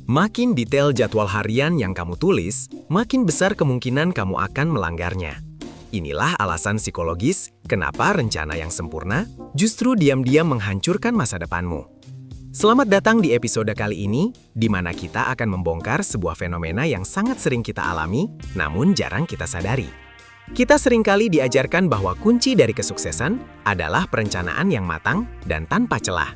Makin detail jadwal harian yang kamu tulis, makin besar kemungkinan kamu akan melanggarnya. Inilah alasan psikologis kenapa rencana yang sempurna justru diam-diam menghancurkan masa depanmu. Selamat datang di episode kali ini, di mana kita akan membongkar sebuah fenomena yang sangat sering kita alami, namun jarang kita sadari. Kita seringkali diajarkan bahwa kunci dari kesuksesan adalah perencanaan yang matang dan tanpa celah.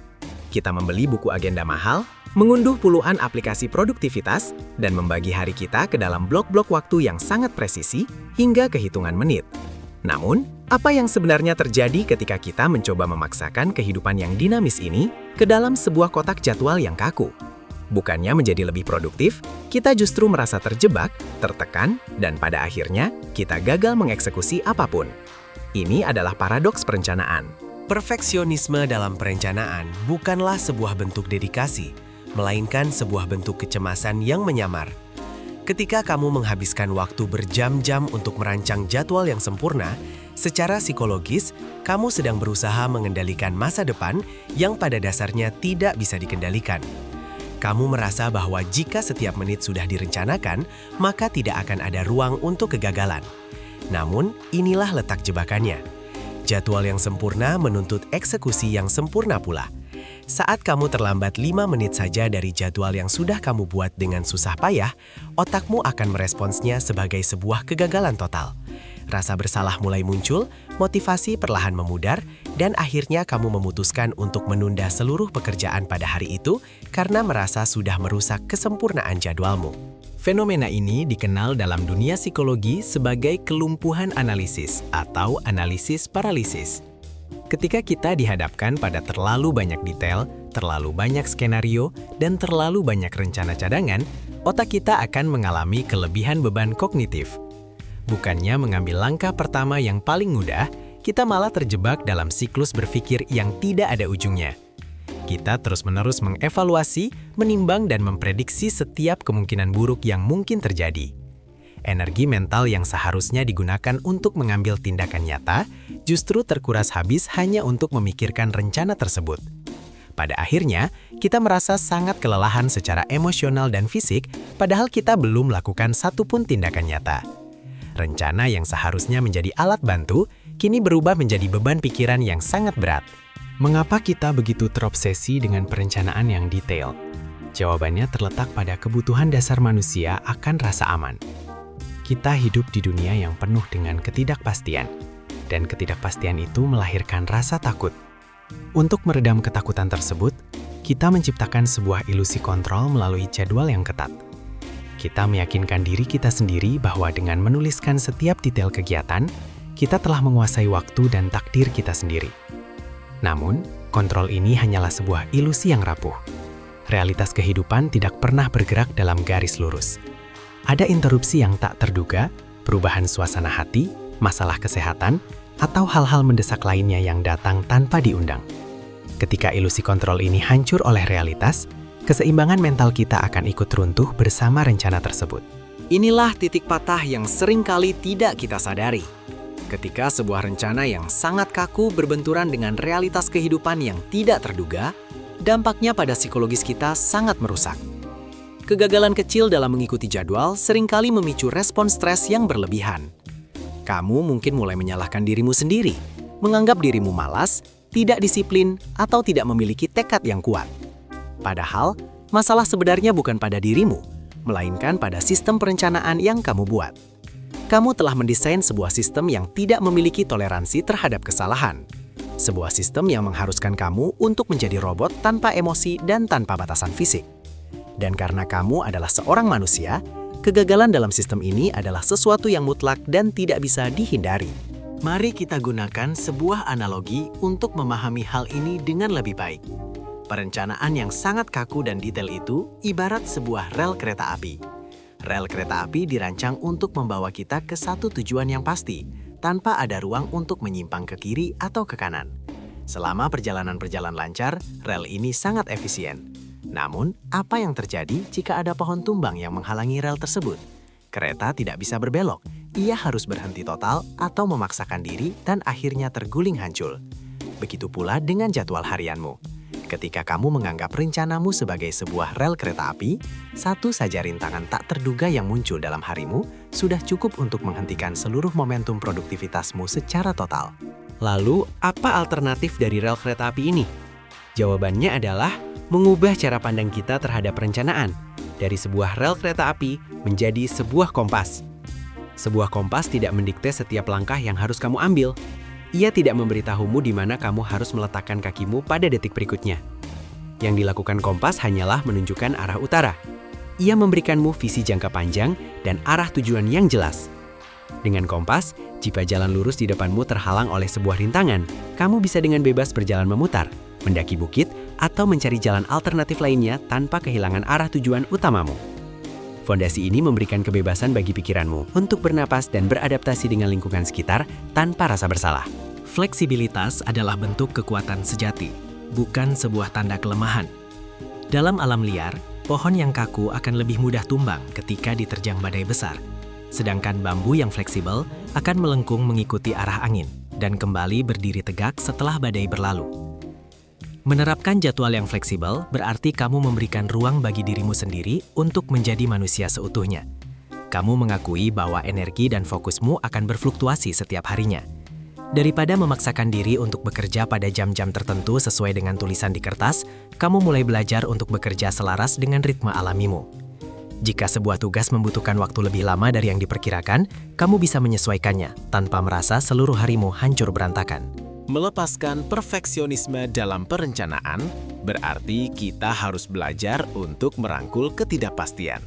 Kita membeli buku agenda mahal, mengunduh puluhan aplikasi produktivitas, dan membagi hari kita ke dalam blok-blok waktu yang sangat presisi hingga kehitungan menit. Namun, apa yang sebenarnya terjadi ketika kita mencoba memaksakan kehidupan yang dinamis ini ke dalam sebuah kotak jadwal yang kaku? Bukannya menjadi lebih produktif, kita justru merasa terjebak, tertekan, dan pada akhirnya kita gagal mengeksekusi apapun. Ini adalah paradoks perencanaan. Perfeksionisme dalam perencanaan bukanlah sebuah bentuk dedikasi, melainkan sebuah bentuk kecemasan yang menyamar. Ketika kamu menghabiskan waktu berjam-jam untuk merancang jadwal yang sempurna, secara psikologis, kamu sedang berusaha mengendalikan masa depan yang pada dasarnya tidak bisa dikendalikan. Kamu merasa bahwa jika setiap menit sudah direncanakan, maka tidak akan ada ruang untuk kegagalan. Namun, inilah letak jebakannya. Jadwal yang sempurna menuntut eksekusi yang sempurna pula. Saat kamu terlambat 5 menit saja dari jadwal yang sudah kamu buat dengan susah payah, otakmu akan meresponsnya sebagai sebuah kegagalan total. Rasa bersalah mulai muncul, motivasi perlahan memudar, dan akhirnya kamu memutuskan untuk menunda seluruh pekerjaan pada hari itu karena merasa sudah merusak kesempurnaan jadwalmu. Fenomena ini dikenal dalam dunia psikologi sebagai kelumpuhan analisis atau analisis paralisis. Ketika kita dihadapkan pada terlalu banyak detail, terlalu banyak skenario, dan terlalu banyak rencana cadangan, otak kita akan mengalami kelebihan beban kognitif. Bukannya mengambil langkah pertama yang paling mudah, kita malah terjebak dalam siklus berpikir yang tidak ada ujungnya. Kita terus-menerus mengevaluasi, menimbang, dan memprediksi setiap kemungkinan buruk yang mungkin terjadi. Energi mental yang seharusnya digunakan untuk mengambil tindakan nyata, justru terkuras habis hanya untuk memikirkan rencana tersebut. Pada akhirnya, kita merasa sangat kelelahan secara emosional dan fisik, padahal kita belum melakukan satupun tindakan nyata. Rencana yang seharusnya menjadi alat bantu, kini berubah menjadi beban pikiran yang sangat berat. Mengapa kita begitu terobsesi dengan perencanaan yang detail? Jawabannya terletak pada kebutuhan dasar manusia akan rasa aman. Kita hidup di dunia yang penuh dengan ketidakpastian, dan ketidakpastian itu melahirkan rasa takut. Untuk meredam ketakutan tersebut, kita menciptakan sebuah ilusi kontrol melalui jadwal yang ketat. Kita meyakinkan diri kita sendiri bahwa dengan menuliskan setiap detail kegiatan, kita telah menguasai waktu dan takdir kita sendiri. Namun, kontrol ini hanyalah sebuah ilusi yang rapuh. Realitas kehidupan tidak pernah bergerak dalam garis lurus. Ada interupsi yang tak terduga, perubahan suasana hati, masalah kesehatan, atau hal-hal mendesak lainnya yang datang tanpa diundang. Ketika ilusi kontrol ini hancur oleh realitas, keseimbangan mental kita akan ikut runtuh bersama rencana tersebut. Inilah titik patah yang seringkali tidak kita sadari. Ketika sebuah rencana yang sangat kaku berbenturan dengan realitas kehidupan yang tidak terduga, dampaknya pada psikologis kita sangat merusak. Kegagalan kecil dalam mengikuti jadwal seringkali memicu respon stres yang berlebihan. Kamu mungkin mulai menyalahkan dirimu sendiri, menganggap dirimu malas, tidak disiplin, atau tidak memiliki tekad yang kuat. Padahal, masalah sebenarnya bukan pada dirimu, melainkan pada sistem perencanaan yang kamu buat. Kamu telah mendesain sebuah sistem yang tidak memiliki toleransi terhadap kesalahan. Sebuah sistem yang mengharuskan kamu untuk menjadi robot tanpa emosi dan tanpa batasan fisik. Dan karena kamu adalah seorang manusia, kegagalan dalam sistem ini adalah sesuatu yang mutlak dan tidak bisa dihindari. Mari kita gunakan sebuah analogi untuk memahami hal ini dengan lebih baik. Perencanaan yang sangat kaku dan detail itu ibarat sebuah rel kereta api. Rel kereta api dirancang untuk membawa kita ke satu tujuan yang pasti, tanpa ada ruang untuk menyimpang ke kiri atau ke kanan. Selama perjalanan berjalan lancar, rel ini sangat efisien. Namun, apa yang terjadi jika ada pohon tumbang yang menghalangi rel tersebut? Kereta tidak bisa berbelok, ia harus berhenti total atau memaksakan diri dan akhirnya terguling hancur. Begitu pula dengan jadwal harianmu. Ketika kamu menganggap rencanamu sebagai sebuah rel kereta api, satu saja rintangan tak terduga yang muncul dalam harimu sudah cukup untuk menghentikan seluruh momentum produktivitasmu secara total. Lalu, apa alternatif dari rel kereta api ini? Jawabannya adalah mengubah cara pandang kita terhadap perencanaan dari sebuah rel kereta api menjadi sebuah kompas. Sebuah kompas tidak mendikte setiap langkah yang harus kamu ambil. Ia tidak memberitahumu di mana kamu harus meletakkan kakimu pada detik berikutnya. Yang dilakukan kompas hanyalah menunjukkan arah utara. Ia memberikanmu visi jangka panjang dan arah tujuan yang jelas. Dengan kompas, jika jalan lurus di depanmu terhalang oleh sebuah rintangan, kamu bisa dengan bebas berjalan memutar, mendaki bukit, atau mencari jalan alternatif lainnya tanpa kehilangan arah tujuan utamamu. Fondasi ini memberikan kebebasan bagi pikiranmu untuk bernapas dan beradaptasi dengan lingkungan sekitar tanpa rasa bersalah. Fleksibilitas adalah bentuk kekuatan sejati, bukan sebuah tanda kelemahan. Dalam alam liar, pohon yang kaku akan lebih mudah tumbang ketika diterjang badai besar. Sedangkan bambu yang fleksibel akan melengkung mengikuti arah angin dan kembali berdiri tegak setelah badai berlalu. Menerapkan jadwal yang fleksibel berarti kamu memberikan ruang bagi dirimu sendiri untuk menjadi manusia seutuhnya. Kamu mengakui bahwa energi dan fokusmu akan berfluktuasi setiap harinya. Daripada memaksakan diri untuk bekerja pada jam-jam tertentu sesuai dengan tulisan di kertas, kamu mulai belajar untuk bekerja selaras dengan ritme alamimu. Jika sebuah tugas membutuhkan waktu lebih lama dari yang diperkirakan, kamu bisa menyesuaikannya tanpa merasa seluruh harimu hancur berantakan. Melepaskan perfeksionisme dalam perencanaan berarti kita harus belajar untuk merangkul ketidakpastian.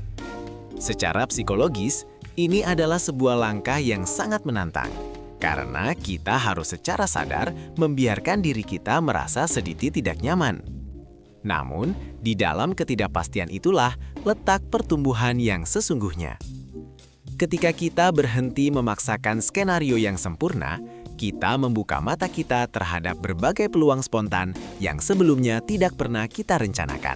Secara psikologis, ini adalah sebuah langkah yang sangat menantang, karena kita harus secara sadar membiarkan diri kita merasa sedikit tidak nyaman. Namun, di dalam ketidakpastian itulah letak pertumbuhan yang sesungguhnya. Ketika kita berhenti memaksakan skenario yang sempurna, kita membuka mata kita terhadap berbagai peluang spontan yang sebelumnya tidak pernah kita rencanakan.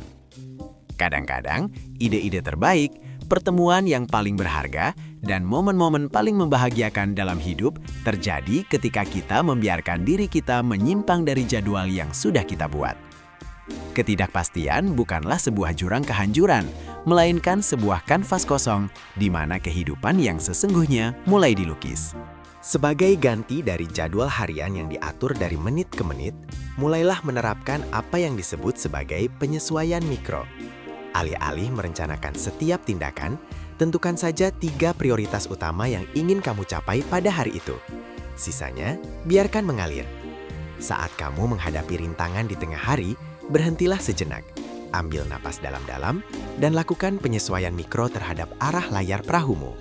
Kadang-kadang, ide-ide terbaik, pertemuan yang paling berharga, dan momen-momen paling membahagiakan dalam hidup terjadi ketika kita membiarkan diri kita menyimpang dari jadwal yang sudah kita buat. Ketidakpastian bukanlah sebuah jurang kehancuran, melainkan sebuah kanvas kosong di mana kehidupan yang sesungguhnya mulai dilukis. Sebagai ganti dari jadwal harian yang diatur dari menit ke menit, mulailah menerapkan apa yang disebut sebagai penyesuaian mikro. Alih-alih merencanakan setiap tindakan, tentukan saja 3 prioritas utama yang ingin kamu capai pada hari itu. Sisanya, biarkan mengalir. Saat kamu menghadapi rintangan di tengah hari, berhentilah sejenak, ambil napas dalam-dalam, dan lakukan penyesuaian mikro terhadap arah layar perahumu.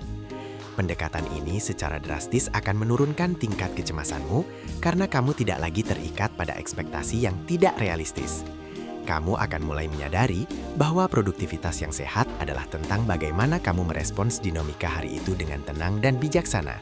Pendekatan ini secara drastis akan menurunkan tingkat kecemasanmu karena kamu tidak lagi terikat pada ekspektasi yang tidak realistis. Kamu akan mulai menyadari bahwa produktivitas yang sehat adalah tentang bagaimana kamu merespons dinamika hari itu dengan tenang dan bijaksana,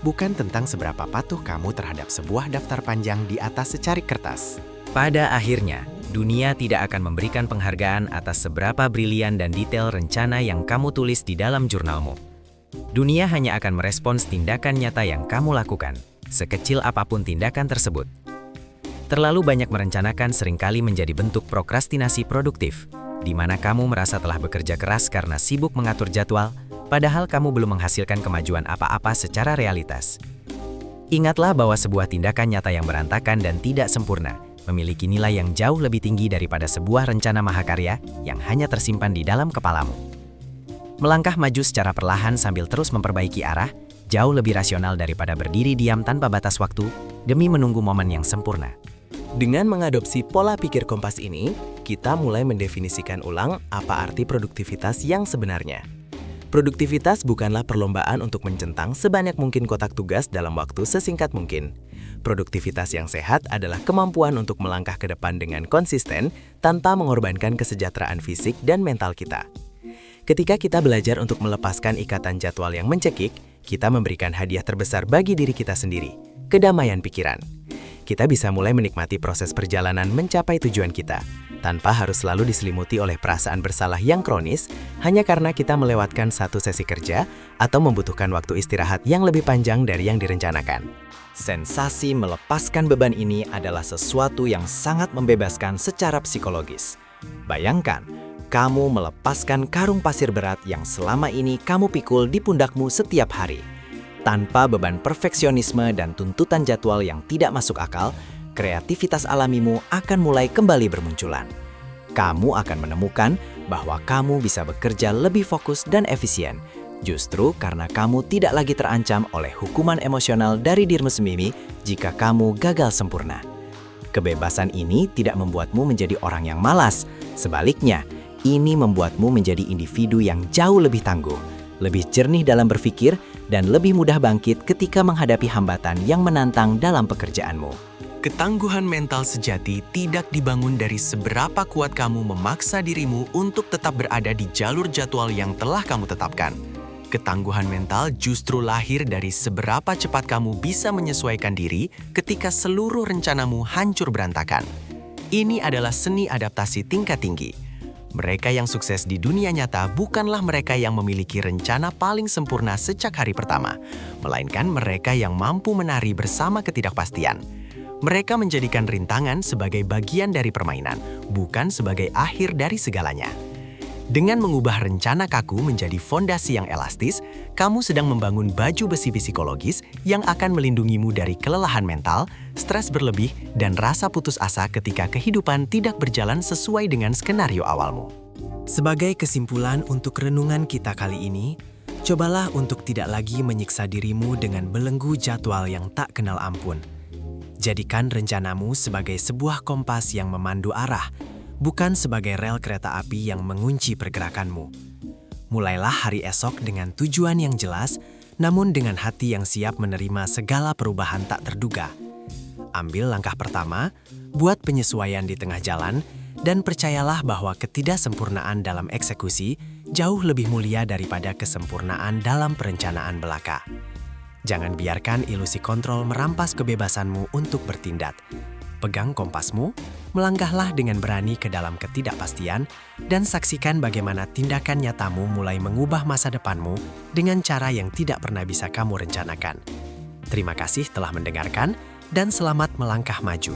bukan tentang seberapa patuh kamu terhadap sebuah daftar panjang di atas secarik kertas. Pada akhirnya, dunia tidak akan memberikan penghargaan atas seberapa brilian dan detail rencana yang kamu tulis di dalam jurnalmu. Dunia hanya akan merespons tindakan nyata yang kamu lakukan, sekecil apapun tindakan tersebut. Terlalu banyak merencanakan seringkali menjadi bentuk prokrastinasi produktif, di mana kamu merasa telah bekerja keras karena sibuk mengatur jadwal, padahal kamu belum menghasilkan kemajuan apa-apa secara realitas. Ingatlah bahwa sebuah tindakan nyata yang berantakan dan tidak sempurna memiliki nilai yang jauh lebih tinggi daripada sebuah rencana mahakarya yang hanya tersimpan di dalam kepalamu. Melangkah maju secara perlahan sambil terus memperbaiki arah, jauh lebih rasional daripada berdiri diam tanpa batas waktu demi menunggu momen yang sempurna. Dengan mengadopsi pola pikir kompas ini, kita mulai mendefinisikan ulang apa arti produktivitas yang sebenarnya. Produktivitas bukanlah perlombaan untuk mencentang sebanyak mungkin kotak tugas dalam waktu sesingkat mungkin. Produktivitas yang sehat adalah kemampuan untuk melangkah ke depan dengan konsisten tanpa mengorbankan kesejahteraan fisik dan mental kita. Ketika kita belajar untuk melepaskan ikatan jadwal yang mencekik, kita memberikan hadiah terbesar bagi diri kita sendiri, kedamaian pikiran. Kita bisa mulai menikmati proses perjalanan mencapai tujuan kita, tanpa harus selalu diselimuti oleh perasaan bersalah yang kronis hanya karena kita melewatkan satu sesi kerja atau membutuhkan waktu istirahat yang lebih panjang dari yang direncanakan. Sensasi melepaskan beban ini adalah sesuatu yang sangat membebaskan secara psikologis. Bayangkan, kamu melepaskan karung pasir berat yang selama ini kamu pikul di pundakmu setiap hari. Tanpa beban perfeksionisme dan tuntutan jadwal yang tidak masuk akal, kreativitas alamimu akan mulai kembali bermunculan. Kamu akan menemukan bahwa kamu bisa bekerja lebih fokus dan efisien, justru karena kamu tidak lagi terancam oleh hukuman emosional dari dirimu sendiri jika kamu gagal sempurna. Kebebasan ini tidak membuatmu menjadi orang yang malas. Sebaliknya, ini membuatmu menjadi individu yang jauh lebih tangguh, lebih jernih dalam berpikir, dan lebih mudah bangkit ketika menghadapi hambatan yang menantang dalam pekerjaanmu. Ketangguhan mental sejati tidak dibangun dari seberapa kuat kamu memaksa dirimu untuk tetap berada di jalur jadwal yang telah kamu tetapkan. Ketangguhan mental justru lahir dari seberapa cepat kamu bisa menyesuaikan diri ketika seluruh rencanamu hancur berantakan. Ini adalah seni adaptasi tingkat tinggi. Mereka yang sukses di dunia nyata bukanlah mereka yang memiliki rencana paling sempurna sejak hari pertama, melainkan mereka yang mampu menari bersama ketidakpastian. Mereka menjadikan rintangan sebagai bagian dari permainan, bukan sebagai akhir dari segalanya. Dengan mengubah rencana kaku menjadi fondasi yang elastis, kamu sedang membangun baju besi psikologis yang akan melindungimu dari kelelahan mental, stres berlebih, dan rasa putus asa ketika kehidupan tidak berjalan sesuai dengan skenario awalmu. Sebagai kesimpulan untuk renungan kita kali ini, cobalah untuk tidak lagi menyiksa dirimu dengan belenggu jadwal yang tak kenal ampun. Jadikan rencanamu sebagai sebuah kompas yang memandu arah, bukan sebagai rel kereta api yang mengunci pergerakanmu. Mulailah hari esok dengan tujuan yang jelas, namun dengan hati yang siap menerima segala perubahan tak terduga. Ambil langkah pertama, buat penyesuaian di tengah jalan, dan percayalah bahwa ketidaksempurnaan dalam eksekusi jauh lebih mulia daripada kesempurnaan dalam perencanaan belaka. Jangan biarkan ilusi kontrol merampas kebebasanmu untuk bertindak. Pegang kompasmu, melangkahlah dengan berani ke dalam ketidakpastian, dan saksikan bagaimana tindakan nyatamu mulai mengubah masa depanmu dengan cara yang tidak pernah bisa kamu rencanakan. Terima kasih telah mendengarkan, dan selamat melangkah maju.